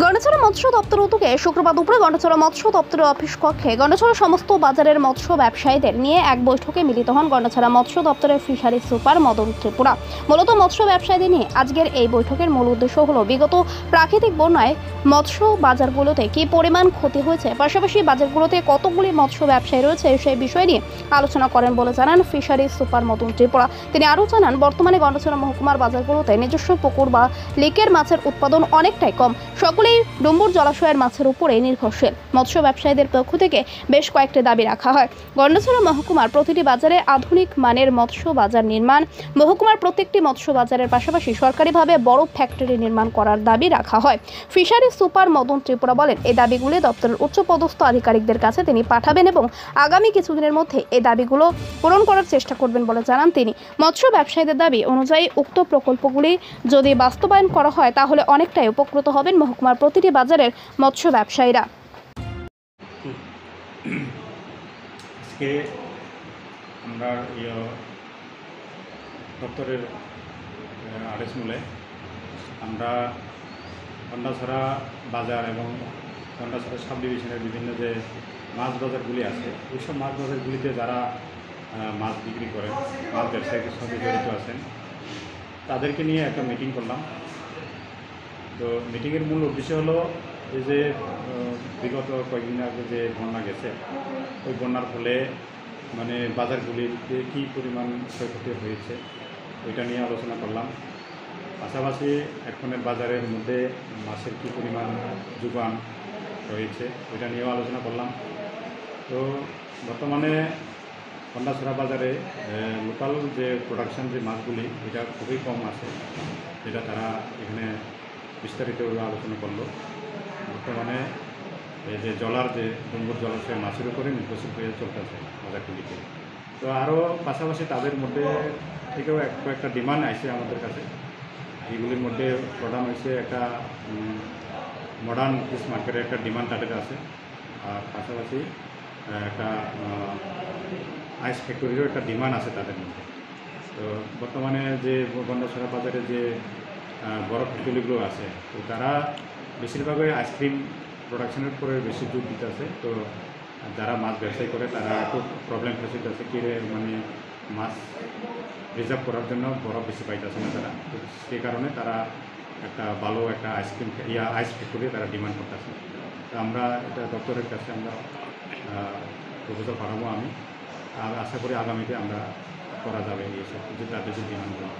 গন্ডাছড়া মৎস্য দপ্তর উদ্যোগে শুক্রবার দুপুরে গন্ডাছড়া মৎস্য দপ্তরের অফিস কক্ষে গন্ডাছড়া সমস্ত বাজারের মৎস্য ব্যবসায়ীদের নিয়ে এক বৈঠকে মিলিত হন গন্ডাছড়া মৎস্য দপ্তরের ফিশারি সুপার মদন ত্রিপুরা। মূলত মৎস্য ব্যবসায়ীদের নিয়ে আজকের এই বৈঠকের মূল উদ্দেশ্য হলো বিগত প্রাকৃতিক বন্যায় মৎস্য বাজারগুলোতে কী পরিমাণ ক্ষতি হয়েছে, পাশাপাশি বাজারগুলোতে কতগুলি মৎস্য ব্যবসায়ী রয়েছে সেই বিষয় নিয়ে আলোচনা করেন বলে জানান ফিশারি সুপার মদন ত্রিপুরা। তিনি আরও জানান, বর্তমানে গন্ডাছড়া মহকুমার বাজারগুলোতে নিজস্ব পুকুর বা লেকের মাছের উৎপাদন অনেকটাই কম। সকলেই ডুম্বুর জলাশয়ের মাছের উপরে নির্ভরশীল। মৎস্য ব্যবসায়ীদের পক্ষ থেকে বেশ কয়েকটি দাবি রাখা হয়। গন্ডাছড়া মহকুমার প্রতিটি বাজারে আধুনিক মানের মৎস্য বাজার নির্মাণ, মহকুমার প্রত্যেকটি মৎস্য বাজারের পাশাপাশি সরকারিভাবে বড় ফ্যাক্টরি নির্মাণ করার দাবি রাখা হয়। ফিশারি সুপার মদন ত্রিপুরা বলেন, এই দাবিগুলি দপ্তরের উচ্চপদস্থ আধিকারিকদের কাছে তিনি পাঠাবেন এবং আগামী কিছুদিনের মধ্যে এই দাবিগুলো পূরণ করার চেষ্টা করবেন বলে জানান তিনি। মৎস্য ব্যবসায়ীদের দাবি অনুযায়ী উক্ত প্রকল্পগুলি যদি বাস্তবায়ন করা হয় তাহলে অনেকটাই উপকৃত হবেন মহকুমার প্রতিটি বাজারের মৎস্য ব্যবসায়ীরা। আজকে আমরা দপ্তরের আদেশ মূলে আমরা গন্ডাছড়া বাজার এবং গন্ডাছড়া সাব ডিভিশনের বিভিন্ন যে মাছ বাজারগুলি আছে, ওইসব মাছ বাজারগুলিতে যারা মাছ বিক্রি করেন, মাছ ব্যবসায়ীদের সাথে জড়িত আছেন, তাদেরকে নিয়ে একটা মিটিং করলাম। তো মিটিংয়ের মূল উদ্দেশ্য হলো এই যে বিগত কয়েকদিন আগে যে বন্যা গেছে, ওই বন্যার ফলে মানে বাজারগুলিতে কী পরিমাণ ক্ষয়ক্ষতি হয়েছে ওইটা নিয়ে আলোচনা করলাম। পাশাপাশি এখনের বাজারের মধ্যে মাছের কী পরিমাণ যোগান রয়েছে ওইটা নিয়েও আলোচনা করলাম। তো বর্তমানে গন্ডাছড়া বাজারে লোকাল যে প্রোডাকশান যে মাছগুলি এটা খুবই কম আছে, যেটা তারা এখানে বিস্তারিতভাবে আলোচনা করলো। বর্তমানে এই যে জলার যে ডুম্বুর জলাশয় মাছের উপরে নির্ভরশীল হয়ে চলতেছে বাজারগুলিতে। তো আরও পাশাপাশি তাদের মধ্যে থেকেও একটা ডিমান্ড আসছে আমাদের কাছে। এইগুলির মধ্যে প্রধান হয়েছে একটা মডার্ন ফিশ মার্কেটের একটা ডিমান্ড তাদের আছে, আর পাশাপাশি একটা আইস ফ্যাক্টরিরও একটা ডিমান্ড আছে তাদের মধ্যে। তো বর্তমানে যে গন্ডাছড়া বাজারে যে বড় ফ্যাক্টরিগুলো আছে, তো তারা বেশিরভাগই আইসক্রিম প্রোডাকশনের উপরে বেশি জোর দিতে আছে। তো যারা মাছ ব্যবসায়ী করে তারা একটু প্রবলেম ফেস হইতে আছে, কি মানে মাছ রিজার্ভ করার জন্য বরফ বেশি পাইতেছে না তারা। তো সেই কারণে তারা একটা ভালো একটা আইসক্রিম আইস ফ্যাক্টরি তারা ডিমান্ড করতেছে। তো আমরা এটা দপ্তরের কাছে আমরা প্রপোজাল পাঠাবো আমি, আর আশা করি আগামীতে আমরা করা যাবে এইসব যে তাদের যে ডিমান্ডগুলো।